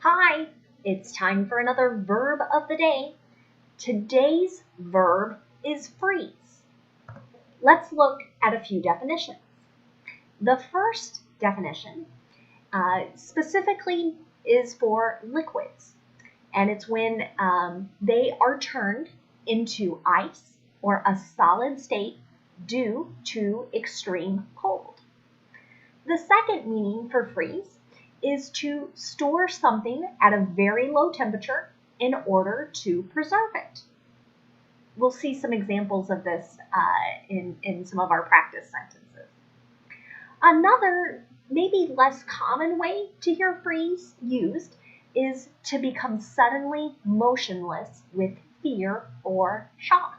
Hi, it's time for another verb of the day. Today's verb is freeze. Let's look at a few definitions. The first definition specifically is for liquids, and it's when they are turned into ice or a solid state due to extreme cold. The second meaning for freeze is to store something at a very low temperature in order to preserve it. We'll see some examples of this in some of our practice sentences. Another, maybe less common way to hear freeze used is to become suddenly motionless with fear or shock.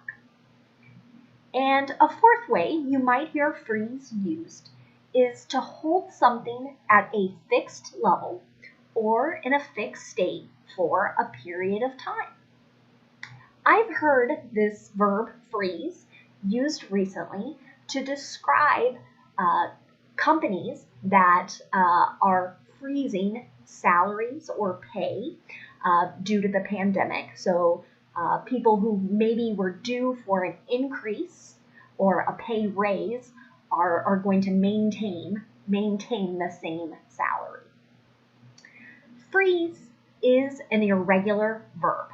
And a fourth way you might hear freeze used is to hold something at a fixed level or in a fixed state for a period of time. I've heard this verb freeze used recently to describe companies that are freezing salaries or pay due to the pandemic. So people who maybe were due for an increase or a pay raise are going to maintain the same salary. Freeze is an irregular verb.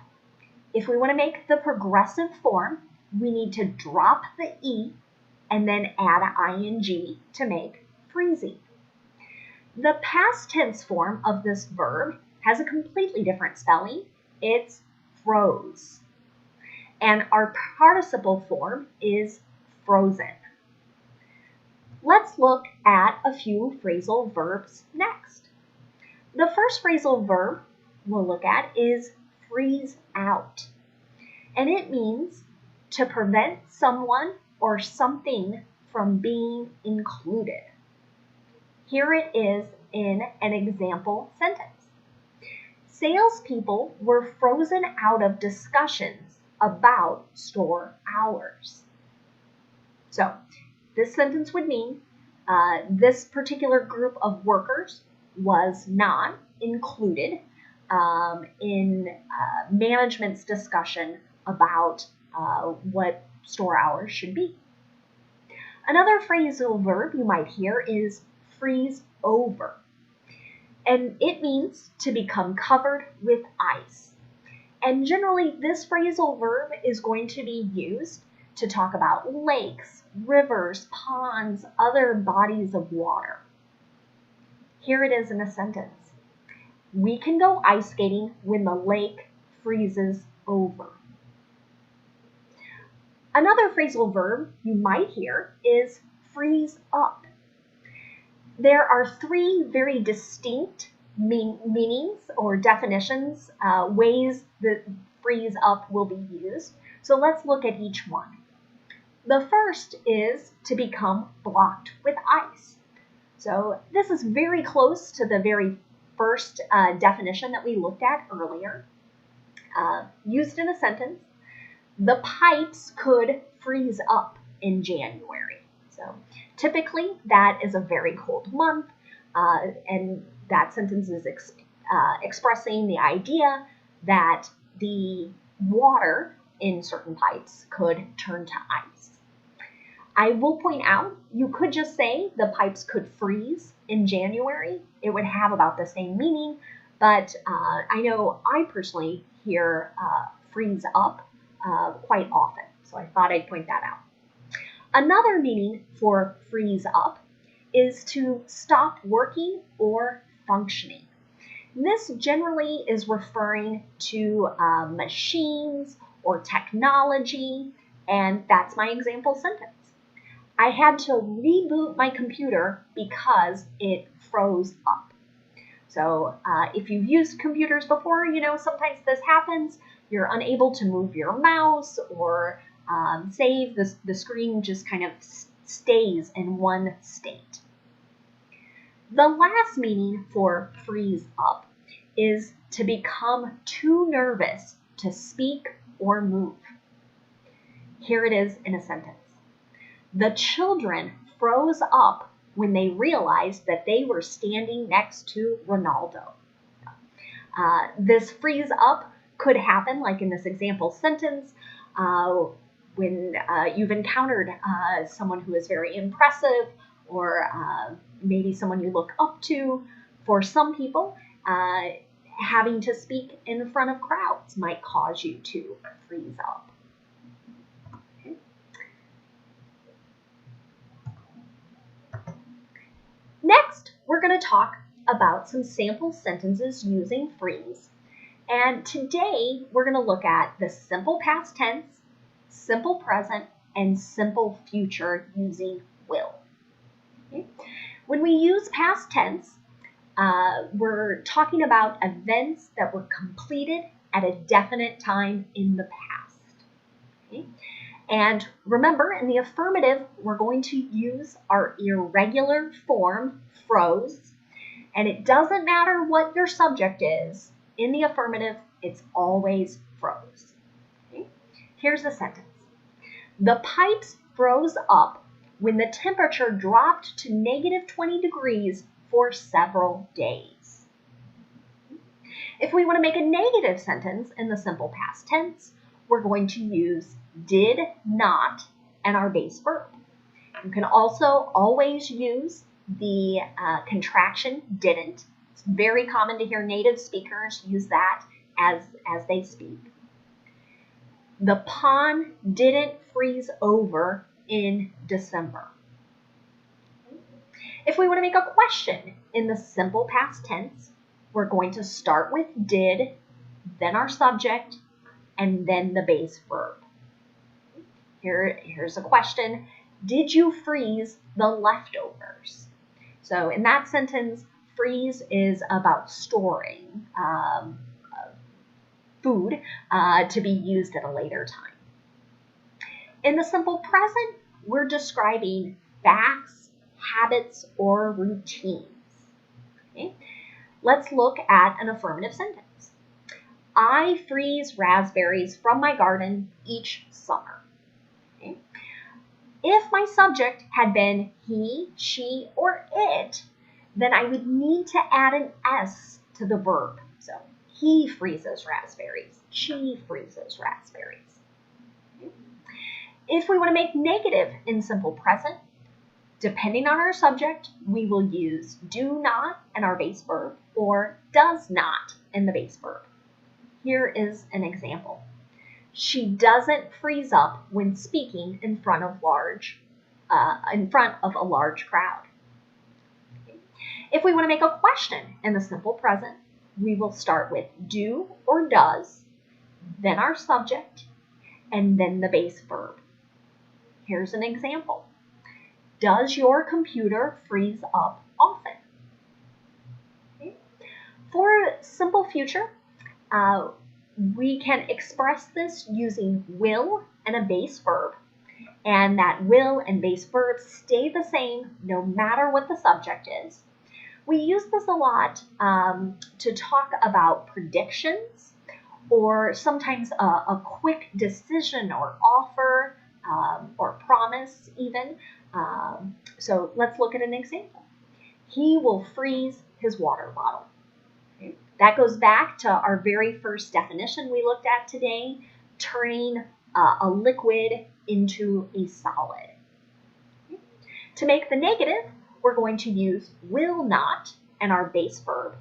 If we want to make the progressive form, we need to drop the E and then add an ing to make freezing. The past tense form of this verb has a completely different spelling. It's froze. And our participle form is frozen. Let's look at a few phrasal verbs next. The first phrasal verb we'll look at is freeze out. And it means to prevent someone or something from being included. Here it is in an example sentence. Salespeople were frozen out of discussions about store hours. So this sentence would mean this particular group of workers was not included in management's discussion about what store hours should be. Another phrasal verb you might hear is freeze over. And it means to become covered with ice. And generally, this phrasal verb is going to be used to talk about lakes, rivers, ponds, other bodies of water. Here it is in a sentence. We can go ice skating when the lake freezes over. Another phrasal verb you might hear is freeze up. There are three very distinct meanings or definitions, ways that freeze up will be used. So let's look at each one. The first is to become blocked with ice. So this is very close to the very first definition that we looked at earlier. Used in a sentence, the pipes could freeze up in January. So typically that is a very cold month, and that sentence is expressing the idea that the water in certain pipes could turn to ice. I will point out, you could just say the pipes could freeze in January. It would have about the same meaning, but I know I personally hear freeze up quite often, so I thought I'd point that out. Another meaning for freeze up is to stop working or functioning. This generally is referring to machines or technology, and that's my example sentence. I had to reboot my computer because it froze up. So if you've used computers before, you know sometimes this happens. You're unable to move your mouse or save. The screen just kind of stays in one state. The last meaning for freeze up is to become too nervous to speak or move. Here it is in a sentence. The children froze up when they realized that they were standing next to Ronaldo. This freeze up could happen, like in this example sentence, when you've encountered someone who is very impressive, or maybe someone you look up to. For some people, having to speak in front of crowds might cause you to freeze up. Okay. Next, we're going to talk about some sample sentences using freeze. And today, we're going to look at the simple past tense, simple present, and simple future using will. Okay. When we use past tense, we're talking about events that were completed at a definite time in the past. Okay. And remember, in the affirmative, we're going to use our irregular form, froze, and it doesn't matter what your subject is. In the affirmative, it's always froze. Okay. Here's the sentence. The pipes froze up when the temperature dropped to negative 20 degrees for several days. If we want to make a negative sentence in the simple past tense, we're going to use did not and our base verb. You can also always use the contraction didn't. It's very common to hear native speakers use that as they speak. The pond didn't freeze over in December. If we want to make a question in the simple past tense, we're going to start with did, then our subject, and then the base verb. Here's a question. Did you freeze the leftovers? So in that sentence, freeze is about storing food to be used at a later time. In the simple present, we're describing facts, habits, or routines. Okay? Let's look at an affirmative sentence. I freeze raspberries from my garden each summer. Okay? If my subject had been he, she, or it, then I would need to add an S to the verb. So he freezes raspberries, she freezes raspberries. Okay? If we want to make negative in simple present, depending on our subject, we will use do not in our base verb or does not in the base verb. Here is an example. She doesn't freeze up when speaking in front of a large crowd. If we want to make a question in the simple present, we will start with do or does, then our subject, and then the base verb. Here's an example. Does your computer freeze up often? Okay. For simple future, we can express this using will and a base verb, and that will and base verb stay the same no matter what the subject is. We use this a lot to talk about predictions, or sometimes a quick decision or offer or promise even. So let's look at an example. He will freeze his water bottle. Okay. That goes back to our very first definition we looked at today, turning a liquid into a solid. Okay. To make the negative, we're going to use will not and our base verb.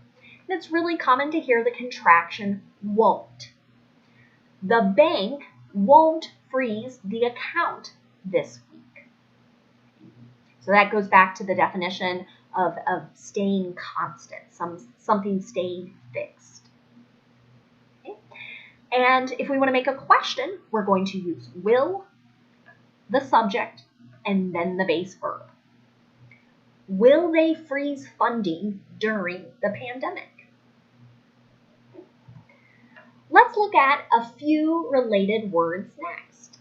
And it's really common to hear the contraction won't. The bank won't freeze the account this week. So that goes back to the definition of staying constant, something staying fixed. Okay? And if we want to make a question, we're going to use will, the subject, and then the base verb. Will they freeze funding during the pandemic? Let's look at a few related words next.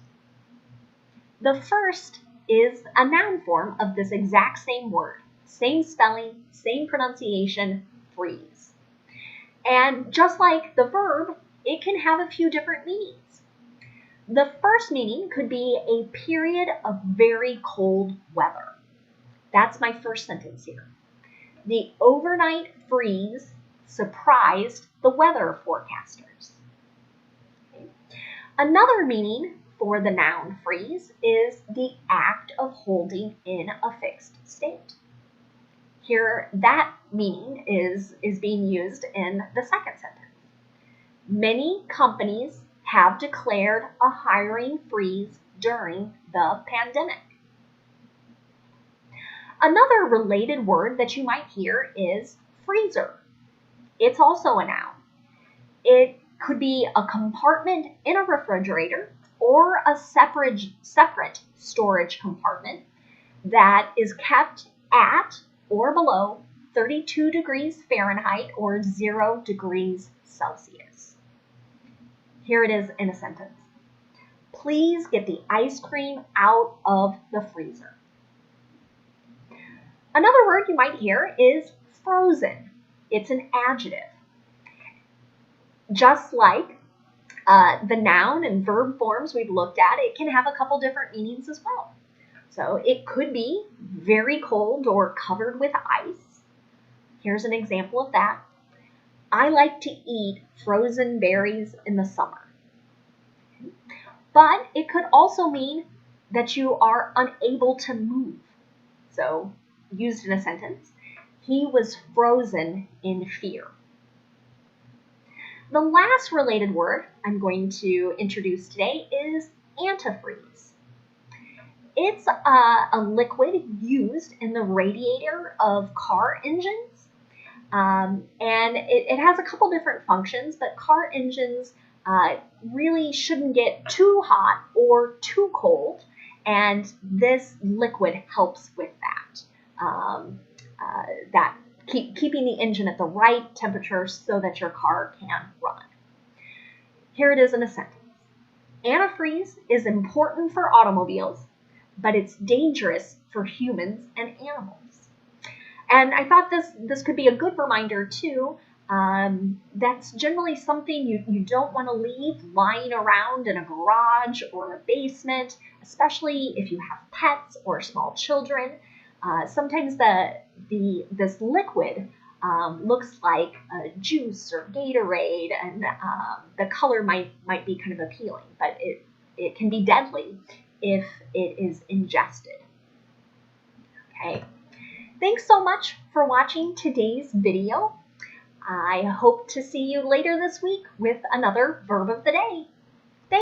The first is a noun form of this exact same word. Same spelling, same pronunciation, freeze. And just like the verb, it can have a few different meanings. The first meaning could be a period of very cold weather. That's my first sentence here. The overnight freeze surprised the weather forecasters. Okay. Another meaning for the noun freeze is the act of holding in a fixed state. Here, that meaning is being used in the second sentence. Many companies have declared a hiring freeze during the pandemic. Another related word that you might hear is freezer. It's also a noun. It could be a compartment in a refrigerator or a separate storage compartment that is kept at or below 32 degrees Fahrenheit or 0 degrees Celsius. Here it is in a sentence. Please get the ice cream out of the freezer. Another word you might hear is frozen. It's an adjective. Just like the noun and verb forms we've looked at, it can have a couple different meanings as well. So it could be very cold or covered with ice. Here's an example of that. I like to eat frozen berries in the summer. But it could also mean that you are unable to move. So, used in a sentence, he was frozen in fear. The last related word I'm going to introduce today is antifreeze. It's a liquid used in the radiator of car engines, and it has a couple different functions, but car engines really shouldn't get too hot or too cold, and this liquid helps with that. Keeping the engine at the right temperature so that your car can run. Here it is in a sentence. Antifreeze is important for automobiles, but it's dangerous for humans and animals. And I thought this could be a good reminder too. That's generally something you don't want to leave lying around in a garage or a basement, especially if you have pets or small children. Sometimes this liquid looks like juice or Gatorade, and the color might be kind of appealing, but it can be deadly if it is ingested. Okay. Thanks so much for watching today's video. I hope to see you later this week with another verb of the day.